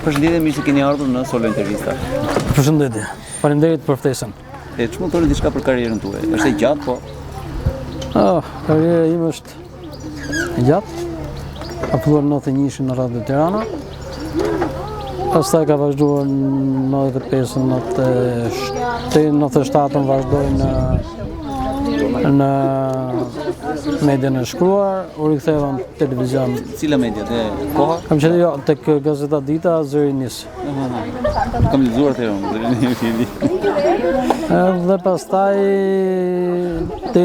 Përshëndetje, mirë se keni ardhur në Solo Intervista. Përshëndetje. Faleminderit për ftesën. Ç'mund të thoni diçka për karrierën tuaj? Është e gjatë, po? Karriera ime është e gjatë. Ka filluar në 91 në Radio Tirana. Pastaj ka vazhduar në 95, 97 vazhdoi në median e shkruar, u riktheva në televizion. Cila media? Te Koha? Kam qenë tek Gazeta Dita, Zëri Nis. Kam lexuar te unë. Dhe pastaj te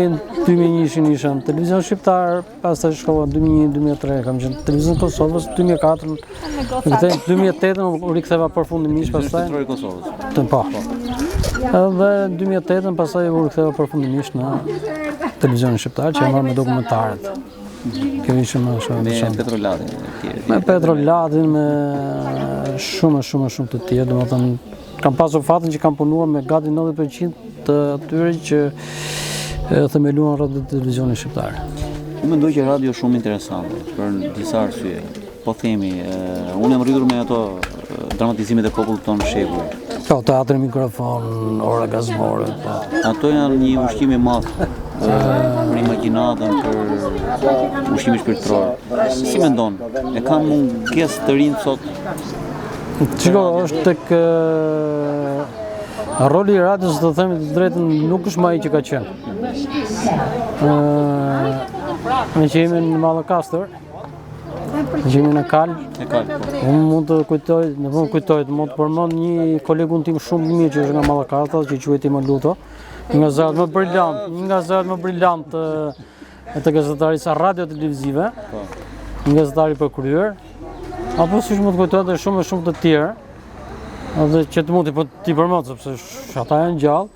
2001 isha në televizion shqiptar, pastaj shkova 2001-2003, kam qenë në televizion Kosovës, 2004, në 2008 u riktheva përfundimisht pastaj. Televizion Kosovës. Po. Edhe 2008 pastaj u riktheva përfundimisht në televizionin shqiptar që e marrë me dokumentaret. Kjo ishte më shumë. Me Petrolatin e tjerë. Me Petrolatin, me shumë të tjerë, domethënë kam pasur fatin që kam punuar me gati 90% të atyre që themeluan radio televizionin shqiptar. Unë mendoj që radio është shumë interesante për disa arsye. Po themi, unë jam rritur me ato dramatizimet e popullit tonë shekull. Po, teatri mikrofon, ora gazmore. Ato janë një ushqim i madh për imagjinatën, për ushqimin shpirtëror. Si mendon? E kam mungesë të rinj sot? Shiko, është tek roli i radios, të themi të drejtën, nuk është më ai që ka qenë. Ne që jemi në Mallakastër, që jemi në Kal, unë mund të kujtoj, mund të përmend një kolegun tim shumë i mirë që është nga Mallakastër, që quhet Timo Luto, nga zërat më brillant të gazetarisë radio televizive, një gazetari për kryer. Apo siç mund të kujtohet edhe shumë të tjerë, edhe që të mund t'i përmend sepse ata janë gjallë.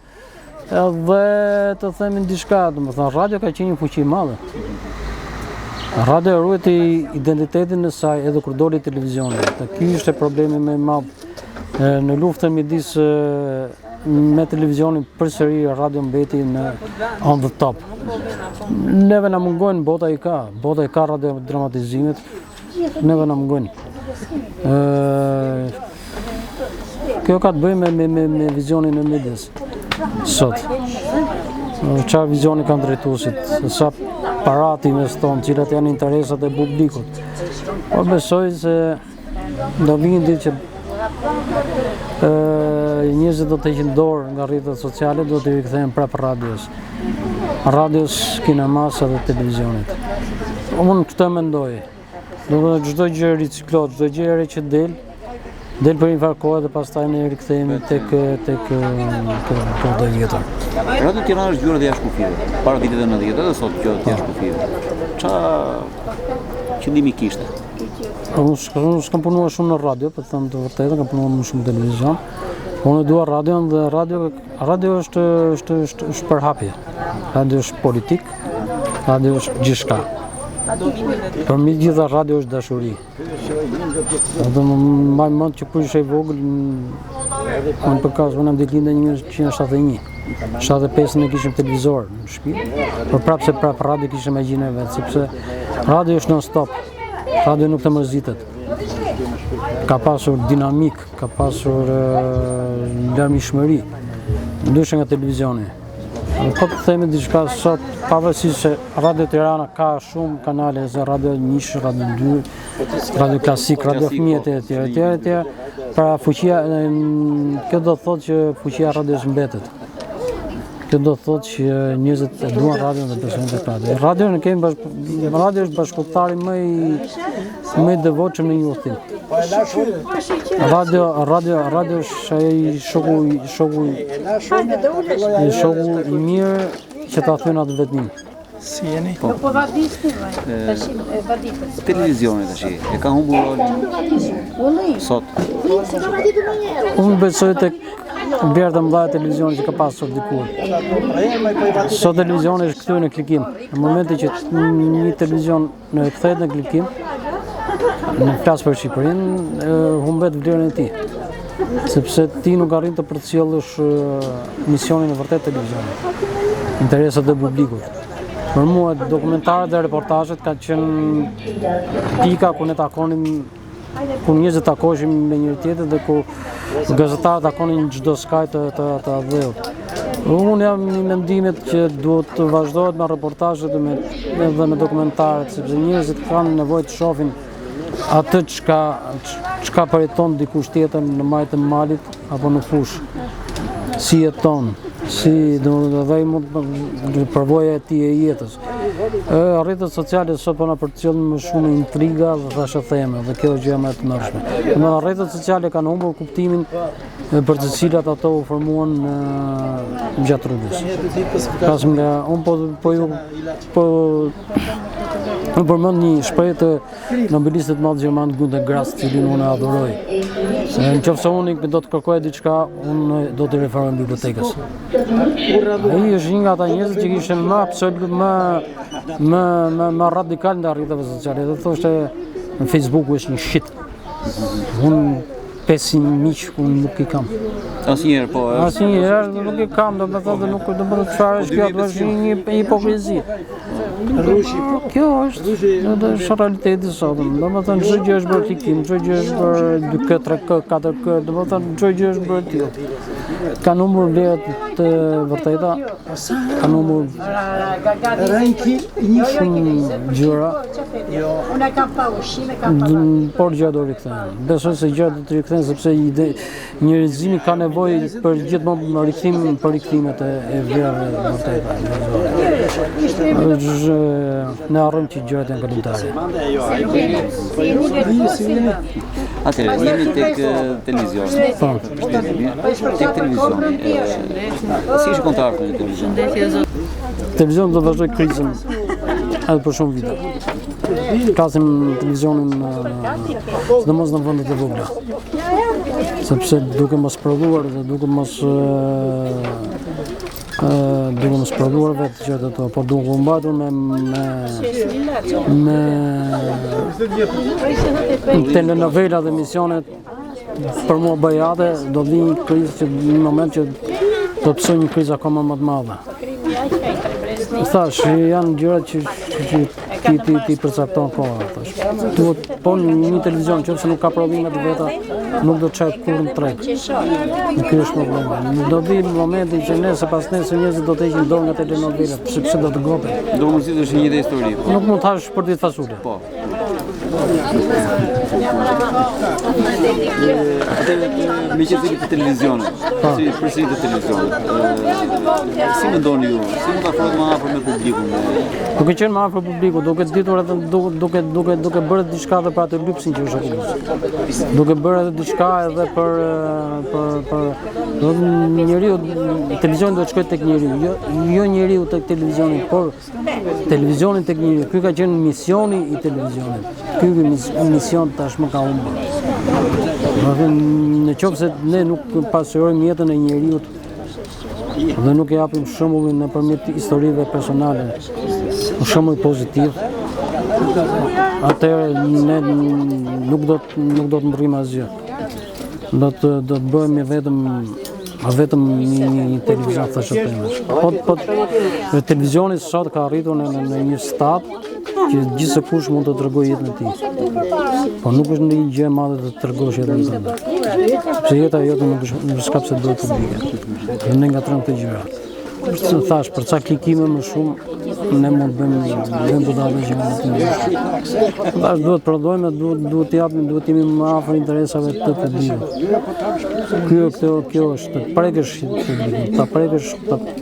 Edhe të themi diçka, domethënë radio ka qenë një fuqi e madhe. Radio ruajti identitetin e saj edhe kur doli televizioni. Ky ishte problemi më i madh në luftën midis me televizionin, përsëri radio mbeti në on the top. Neve na mungojnë, bota i ka radio dramatizimet, neve na mungojnë. Kjo ka të bëjë me vizionin e medias sot. Çfarë vizioni kanë drejtuesit, sa parati investon, cilat janë interesat e publikut. Po besoj se do vinë ditë që njerëzit do të heqin dorë nga rrjetet sociale, do t'i rikthehen prapë radios. Radios, kinemas dhe televizionit. Unë këtë mendoj. Do të çdo gjë riciklohet, çdo gjë e re që del për një farë kohë dhe pastaj ne rikthehemi tek kodo vjetër. Radio Tirana është gjyra e jashtëkufive. Para viteve 90 edhe sot gjyra e jashtëkufive. Çfarë qëllimi kishte? Unë s'kam punuar shumë në radio, për të thënë të vërtetën, kam punuar më shumë në televizion. Unë dua radion dhe radio është përhapje. Radio është politik, radio është gjithçka. Për mi gjitha radio është dashuri. Dhe më mbaj mend që kur isha i vogël, unë për kas, unë jam ditëlindje 1971. 75 ne kishim televizor në shtëpi, por prapë radio kishim magjinë e vet, sepse radio është non stop. Radio nuk të mërzitet. Ka pasur dinamik, ka pasur larmishmëri, ndryshe nga televizioni. Po të themi diçka sot, pavarësisht se Radio Tirana ka shumë kanale, Radio 1, Radio 2, Radio Klasik, Radio Fëmijët e tjerë. Pra fuqia, kjo do të thotë që fuqia e radios mbetet. Kjo do të thotë që njerëzit e duan radion dhe besojnë tek radio. Radio është bashkëpunëtari më i devotshëm në një udhtim. Radio është ai shoku i mirë që ta thyen atë vetëm. Si jeni? Po televizioni tash e ka humbur rolin sot. Unë besoj tek vlerët e mëdha të televizionit që ka pasur dikur. Sot televizioni është kthyer në klikim. Në momentin që një televizion kthehet në klikim, në flas për Shqipërinë, humbet vlerën e tij. Sepse ti nuk arrin të përcjellësh misionin e vërtet të televizionit, interesat e publikut. Për mua dokumentarët dhe reportazhet kanë qenë pika ku ne takonim ku njerëzit takoheshin me njëri tjetrin dhe ku gazetarët takonin çdo skaj të dheut. Unë jam i mendimit që duhet të vazhdohet me reportazhet dhe me dokumentaret, sepse njerëzit kanë nevojë të shohin atë çka përjeton dikush tjetër në majtë të malit apo në fushë. Si jeton, si dhe ai mund përvoja e tij e jetës. Rrjetet sociale sot po na përcjellin më shumë intriga dhe thashëtheme dhe kjo është gjë më e tmerrshme. Në rrjetet sociale kanë humbur kuptimin për të cilat ato u formuan gjatë rrugës. Kasim nga unë Më përmend një shprehje të nobelistit madh gjerman Günter Grass, cilin unë adhuroj. Nëse unë do të kërkoja diçka, unë do të referohem bibliotekës. Ai është një nga ata njerëz që kishin më radikal në rrjetet sociale. Do thoshte në Facebook është një shit. Unë 500 miq unë nuk i kam. Asnjëherë po. Asnjëherë nuk i kam, do të thotë nuk do të çfarë është kjo, është një hipokrizi. Kjo është realiteti sot. Domethënë çdo gjë është bërë tikim, çdo gjë është bërë 2K, 3K, 4K, domethënë çdo gjë është bërë tillë. Kanë humbur vlerat të vërteta, kanë humbur shumë gjëra. Unë kam pa ushqime, kam pa. Por gjë do rikthehen. Besoj se gjë do të rikthehen sepse njerëzimi ka nevojë për gjithmonë rikthim për rikthimet e vlerave vërteta. Ne arrojmë që gjërat janë kalimtare. Atëherë, jemi tek televizioni. Tek televizioni. Si është kontakti me televizion? Televizioni do të vazhdoj krizën edhe për shumë vite. Kasim televizionin sidomos në vendet e vogla. Sepse duke mos prodhuar dhe duke mos prodhuar vetë gjërat ato, por duke mbatur me telenovela dhe emisionet për mua bajate, do vi një krizë që në moment që do të pësoj një krizë akoma më të madhe. Thash, janë gjërat që ti përcakton kohë. Duhet po një televizion që nuk ka prodhime të veta, nuk do të çajt kurrë në treg. Ky është problemi. Do vi momenti që nesër pas nesër njerëzit do të heqin dorë nga telenovelat, sepse do të gopen. Do mund të është një ide histori. Nuk mund të hash për ditë fasule. Po. Me që të televizionit, përsëri të televizionit, si mendoni ju? Si mund të afrohet më afër me publikun? Duke qenë më afër publikut, duke ditur edhe duke bërë diçka edhe për atë lypsin që është aty. Duke bërë edhe diçka edhe për njeriu, televizioni do të shkojë tek njeriu, jo njeriu tek televizioni, por televizioni tek njeriu. Ky ka qenë misioni i televizionit. Ky mision tashmë ka humbur. Në qoftë se ne nuk pasojmë jetën e njeriut dhe nuk e japim shembullin nëpërmjet historive personale, shembull pozitiv, atëherë ne nuk do të mbërrim asgjë. Do të bëhemi vetëm një televizion thashëtemesh. Po televizioni sot ka arritur në një stad që gjithsekush mund të tregojë jetën e tij. Po nuk është ndonjë gjë e madhe të tregosh jetën tënde. Sepse jeta jote nuk s'ka pse të bëhet publike. Ne ngatron këtë gjëra. Thash, për ca klikime më shumë, ne mund të bëjmë do ta bëjmë më të mirë. Tash duhet prodhojmë, duhet jemi më afër interesave të publikut. Kjo është të prekësh publikun, ta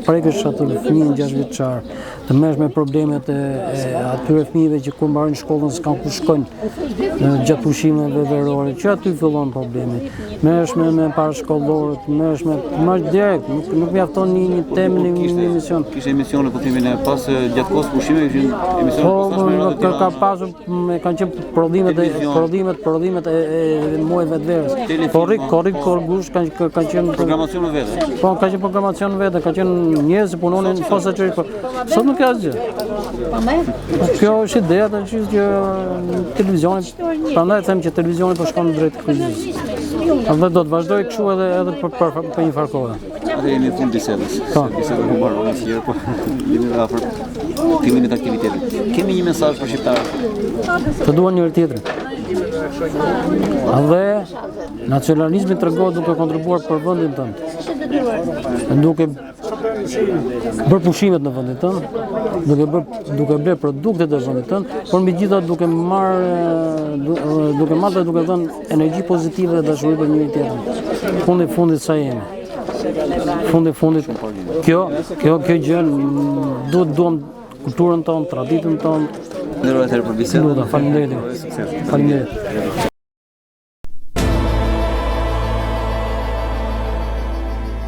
prekësh atë fëmijën 6 vjeçar, të merresh me problemet e atyre fëmijëve që kur mbarojnë shkollën s'kan ku shkojnë gjatë pushimeve verore, që aty fillon problemi. Merresh me parashkollorët, merresh me direkt, nuk mjafton një temë në një emision. Kishte emisione po themin pas gjatë kohës pushimeve kishin emisione pas ka pasur kanë qenë prodhimet e muajve të verës. Korrik Korgush kanë qenë programacion vetë. Po ka qenë programacion vetë, ka qenë njerëz që punonin posaçëri. Sot nuk ka asgjë. Kjo është ideja që televizioni, prandaj them që televizioni po shkon drejt krizës. Dhe do të vazhdoj kështu edhe për një farë kohe. Atë jemi në fund bisedës. Biseda nuk mbaron asnjëherë, po jemi afër fillimit të aktivitetit. Kemi një mesazh për shqiptarët. Të duan njëri tjetrin. Dhe nacionalizmi tregohet duke kontribuar për vendin tënd. Duke bërë pushimet në vendin tënd, duke bërë produktet e vendit tënd, por mbi gjitha duke marrë dhe duke dhënë energji pozitive dhe dashuri për njëri tjetrin. Fundit sa jemi. Fundit kjo gjë duam kulturën tonë, traditën tonë. Ndërrohet për bisedë. Faleminderit.